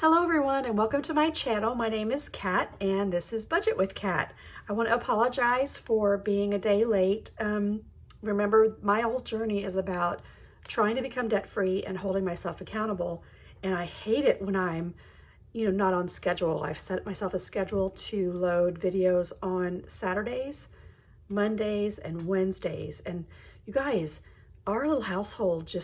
Hello everyone and welcome to my channel. My name is Kat and this is Budget with Kat. I want to apologize for being a day late. Remember, my whole journey is about trying to become debt-free and holding myself accountable, and I hate it when I'm not on schedule. I've set myself a schedule to load videos on Saturdays, Mondays, and Wednesdays. And you guys, our little household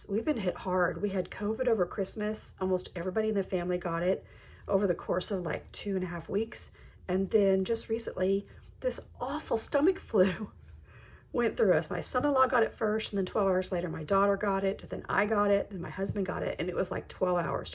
we've been hit hard. We had COVID over Christmas. Almost everybody in the family got it over the course of like 2.5 weeks. And then just recently, this awful stomach flu went through us. My son-in-law got it first, and then 12 hours later, my daughter got it, then I got it, then my husband got it, and it was like 12 hours.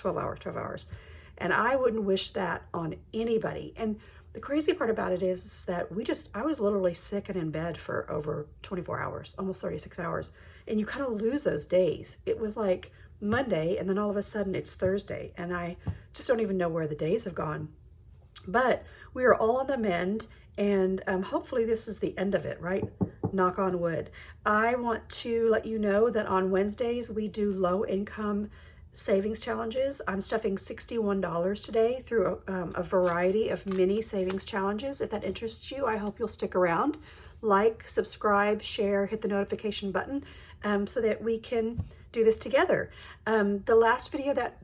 And I wouldn't wish that on anybody. And the crazy part about it is that I was literally sick and in bed for over 24 hours, almost 36 hours. And you kind of lose those days. It was like Monday, and then all of a sudden it's Thursday, and I just don't even know where the days have gone. But we are all on the mend, and hopefully this is the end of it, right? Knock on wood. I want to let you know that on Wednesdays we do low income savings challenges. I'm stuffing $61 today through a variety of mini savings challenges. If that interests you, I hope you'll stick around. Like, subscribe, share, hit the notification button so that we can do this together. The last video that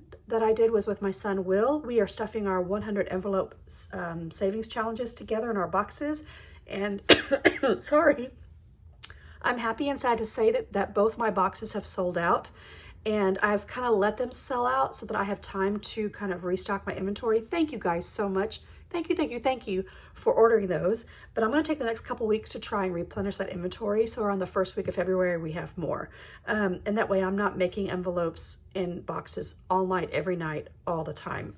I did was with my son, Will. We are stuffing our 100 envelope savings challenges together in our boxes. And sorry, I'm happy and sad to say that both my boxes have sold out. And I've kind of let them sell out so that I have time to kind of restock my inventory. Thank you guys so much. Thank you for ordering those. But I'm going to take the next couple weeks to try and replenish that inventory. So around the first week of February, we have more. And that way I'm not making envelopes in boxes all night, every night, all the time.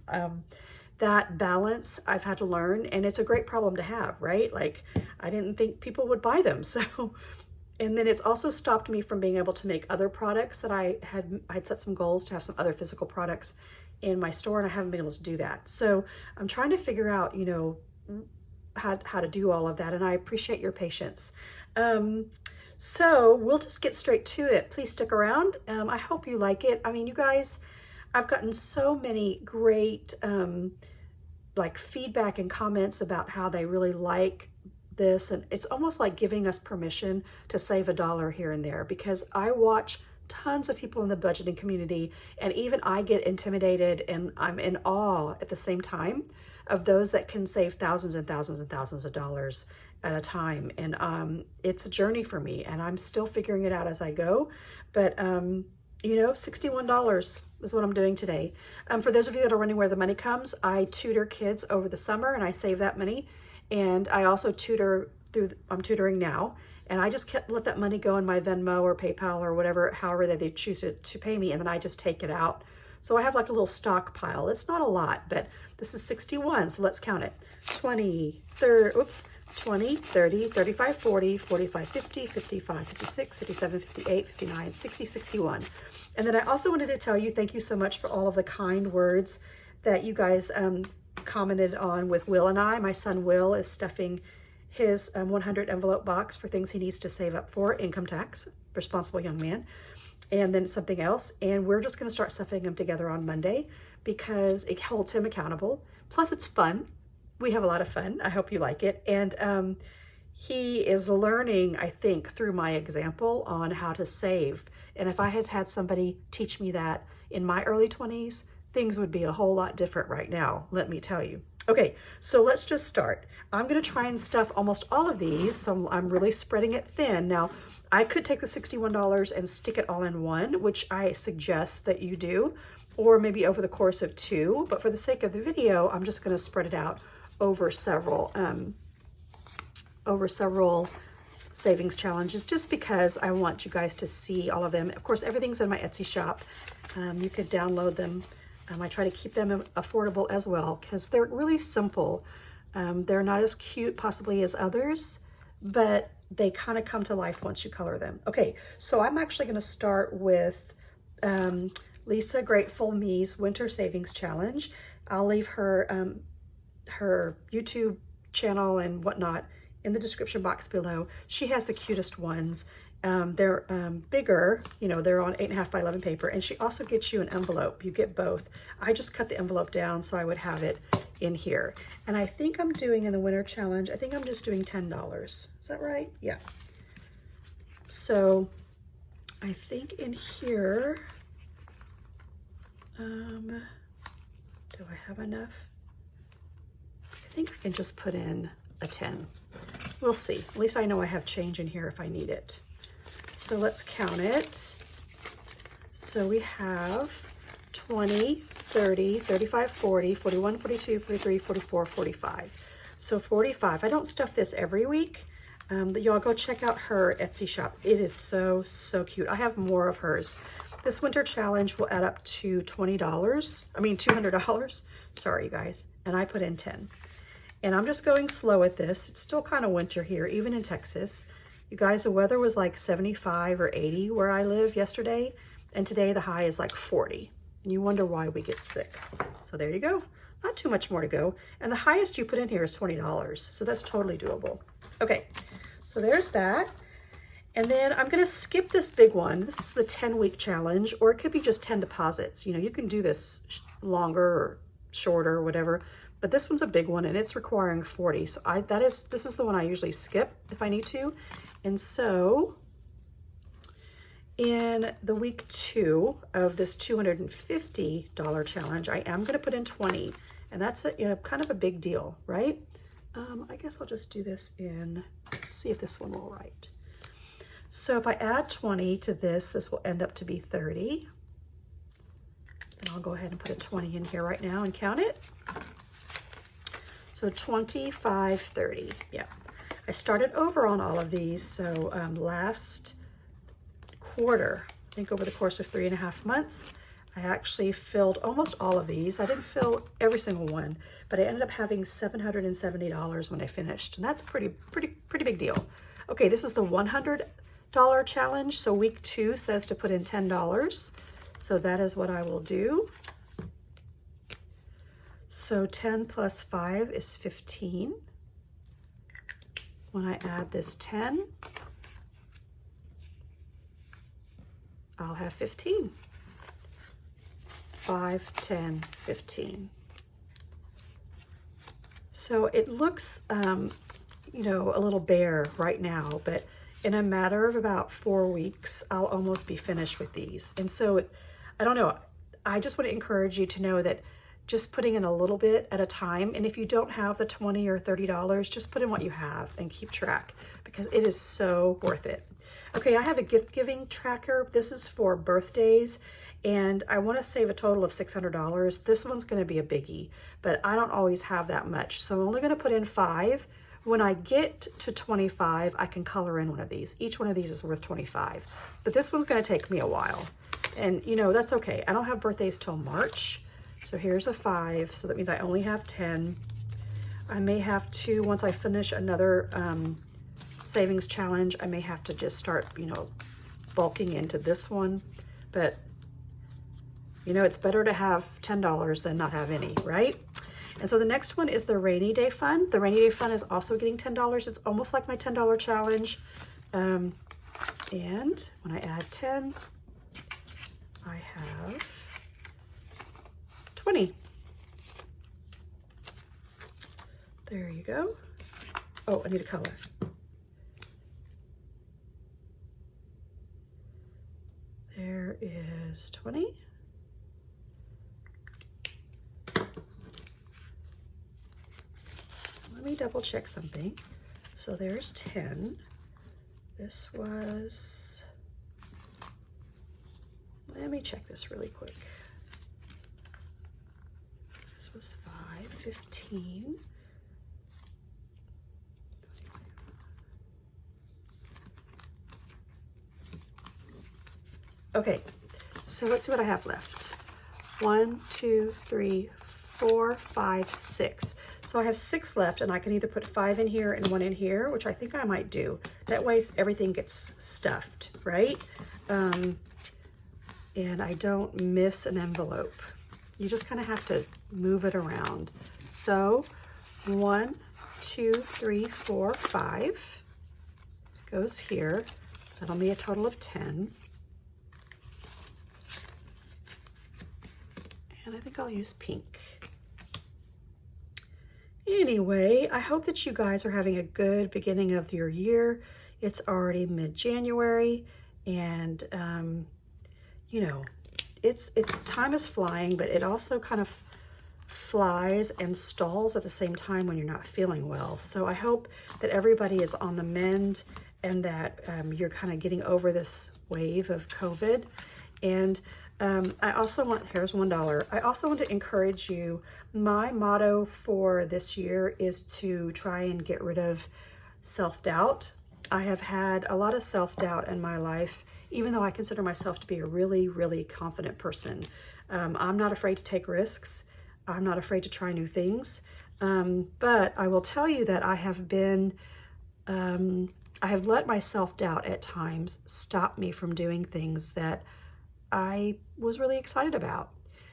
That balance I've had to learn, and it's a great problem to have, right? Like, I didn't think people would buy them. And then it's also stopped me from being able to make other products that I'd set some goals to have some other physical products in my store, and I haven't been able to do that. So I'm trying to figure out, how to do all of that, and I appreciate your patience. So we'll just get straight to it. Please stick around. I hope you like it. I mean, you guys, I've gotten so many great feedback and comments about how they really like this, and it's almost like giving us permission to save $1 here and there, because I watch tons of people in the budgeting community, and even I get intimidated, and I'm in awe at the same time of those that can save thousands and thousands and thousands of dollars at a time. And it's a journey for me, and I'm still figuring it out as I go. But $61 is what I'm doing today. For those of you that are wondering where the money comes, I tutor kids over the summer, and I save that money. And I also I'm tutoring now, and I just let that money go in my Venmo or PayPal or whatever, however they choose to pay me, and then I just take it out. So I have like a little stockpile. It's not a lot, but this is 61, so let's count it. 20, 30, 35, 40, 45, 50, 55, 56, 57, 58, 59, 60, 61. And then I also wanted to tell you, thank you so much for all of the kind words that you guys commented on with Will and I. My son Will is stuffing his 100 envelope box for things he needs to save up for, income tax, responsible young man, and then something else. And we're just going to start stuffing them together on Monday because it holds him accountable. Plus it's fun. We have a lot of fun. I hope you like it. And he is learning, I think, through my example on how to save. And if I had had somebody teach me that in my early 20s, things would be a whole lot different right now, let me tell you. Okay, so let's just start. I'm gonna try and stuff almost all of these, so I'm really spreading it thin. Now, I could take the $61 and stick it all in one, which I suggest that you do, or maybe over the course of 2, but for the sake of the video, I'm just gonna spread it out over several savings challenges, just because I want you guys to see all of them. Of course, everything's in my Etsy shop. You could download them. I try to keep them affordable as well, because they're really simple. They're not as cute possibly as others, but they kind of come to life once you color them. Okay, so I'm actually going to start with Lisa Grateful Me's Winter Savings Challenge. I'll leave her her YouTube channel and whatnot in the description box below. She has the cutest ones, They're bigger, you know, they're on 8.5 by 11 paper, and she also gets you an envelope. You get both. I just cut the envelope down so I would have it in here. And I think I'm doing in the winter challenge, I think I'm just doing $10. Is that right? Yeah. So I think in here, do I have enough? I think I can just put in a 10. We'll see. At least I know I have change in here if I need it. So let's count it. So we have 20, 30, 35, 40, 41, 42, 43, 44, 45. So 45. I don't stuff this every week. But y'all go check out her Etsy shop. It is so, so cute. I have more of hers. This winter challenge will add up to $200. Sorry, you guys. And I put in 10. And I'm just going slow at this. It's still kind of winter here, even in Texas. You guys, the weather was like 75 or 80 where I live yesterday. And today the high is like 40. And you wonder why we get sick. So there you go. Not too much more to go. And the highest you put in here is $20. So that's totally doable. Okay, so there's that. And then I'm gonna skip this big one. This is the 10-week challenge, or it could be just 10 deposits. You know, you can do this longer or shorter or whatever, but this one's a big one and it's requiring 40. So this is the one I usually skip if I need to. And so in the week 2 of this $250 challenge, I am gonna put in 20, and that's kind of a big deal, right? I guess I'll just do this in, see if this one will write. So if I add 20 to this, this will end up to be 30. And I'll go ahead and put a 20 in here right now and count it. So 25, 30, yeah. I started over on all of these. So last quarter, I think over the course of 3.5 months, I actually filled almost all of these. I didn't fill every single one, but I ended up having $770 when I finished. And that's pretty big deal. Okay, this is the $100 challenge. So week 2 says to put in $10. So that is what I will do. So 10 plus 5 is 15. When I add this 10, I'll have 15. 5, 10, 15. So it looks, you know, a little bare right now, but in a matter of about 4 weeks, I'll almost be finished with these. And so, I don't know, I just want to encourage you to know that just putting in a little bit at a time, and if you don't have the $20 or $30, just put in what you have and keep track, because it is so worth it. Okay, I have a gift giving tracker. This is for birthdays, and I want to save a total of $600. This one's going to be a biggie, but I don't always have that much. So I'm only going to put in 5. When I get to 25, I can color in one of these. Each one of these is worth 25, but this one's going to take me a while. And you know, that's okay. I don't have birthdays till March. So here's a 5. So that means I only have 10. I may have to, once I finish another savings challenge, I may have to just start, you know, bulking into this one. But you know, it's better to have $10 than not have any, right? And so the next one is the rainy day fund. The rainy day fund is also getting $10. It's almost like my $10 challenge. And when I add 10, I have 20. There you go. Oh, I need a color. There is 20. Let me double check something. So there's 10. This was, let me check this really quick. This was 5, 15. Okay, so let's see what I have left. 1, 2, 3, 4, 5, 6. So I have 6 left, and I can either put 5 in here and 1 in here, which I think I might do. That way everything gets stuffed, right? And I don't miss an envelope. You just kind of have to move it around. So 1, 2, 3, 4, 5 goes here. That'll be a total of 10. And I think I'll use pink. Anyway, I hope that you guys are having a good beginning of your year. It's already mid-January, and you know, it's time is flying, but it also kind of flies and stalls at the same time when you're not feeling well. So I hope that everybody is on the mend and that you're kind of getting over this wave of COVID. And I also want, here's $1. I also want to encourage you. My motto for this year is to try and get rid of self-doubt. I have had a lot of self-doubt in my life, even though I consider myself to be a really, really confident person. I'm not afraid to take risks. I'm not afraid to try new things. But I will tell you that I have been, I have let my self-doubt at times stop me from doing things that I was really excited about.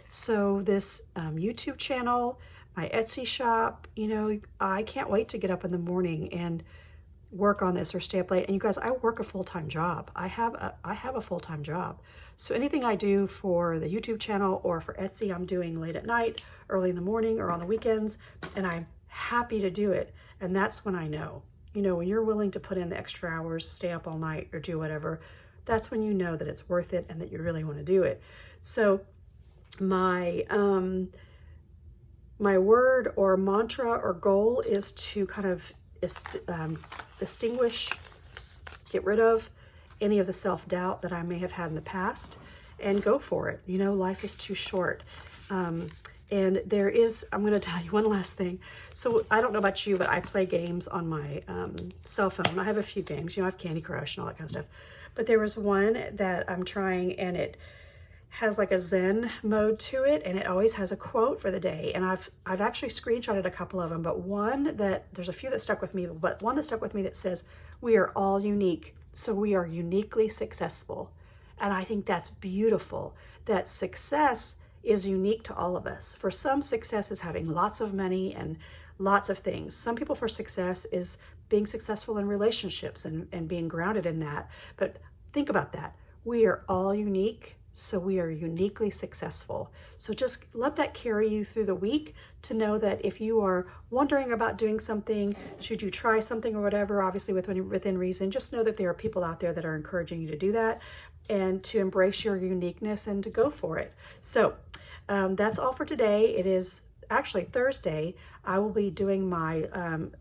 So this YouTube channel, my Etsy shop, you know, I can't wait to get up in the morning and work on this or stay up late. And you guys, I work a full-time job. I have a full-time job. So anything I do for the YouTube channel or for Etsy, I'm doing late at night, early in the morning, or on the weekends, and I'm happy to do it. And that's when I know, you know, when you're willing to put in the extra hours, stay up all night or do whatever, that's when you know that it's worth it and that you really want to do it. So my my word or mantra or goal is to kind of extinguish, get rid of any of the self-doubt that I may have had in the past and go for it. You know, life is too short. And there is, I'm going to tell you one last thing. So I don't know about you, but I play games on my cell phone. I have a few games, you know, I have Candy Crush and all that kind of stuff. But there was one that I'm trying, and it has like a Zen mode to it, and it always has a quote for the day. And I've actually screenshotted a couple of them, but one that, there's a few that stuck with me, but one that stuck with me that says, "We are all unique, so we are uniquely successful." And I think that's beautiful, that success is unique to all of us. For some, success is having lots of money and lots of things. Some people, for success is being successful in relationships and being grounded in that. But think about that. We are all unique, so we are uniquely successful. So just let that carry you through the week to know that if you are wondering about doing something, should you try something or whatever, obviously within reason, just know that there are people out there that are encouraging you to do that and to embrace your uniqueness and to go for it. So that's all for today. It is actually Thursday. I will be doing my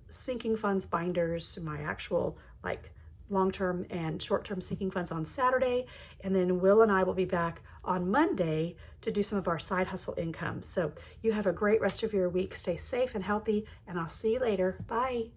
sinking funds binders, my actual like long-term and short-term sinking funds on Saturday. And then Will and I will be back on Monday to do some of our side hustle income. So you have a great rest of your week. Stay safe and healthy, and I'll see you later. Bye.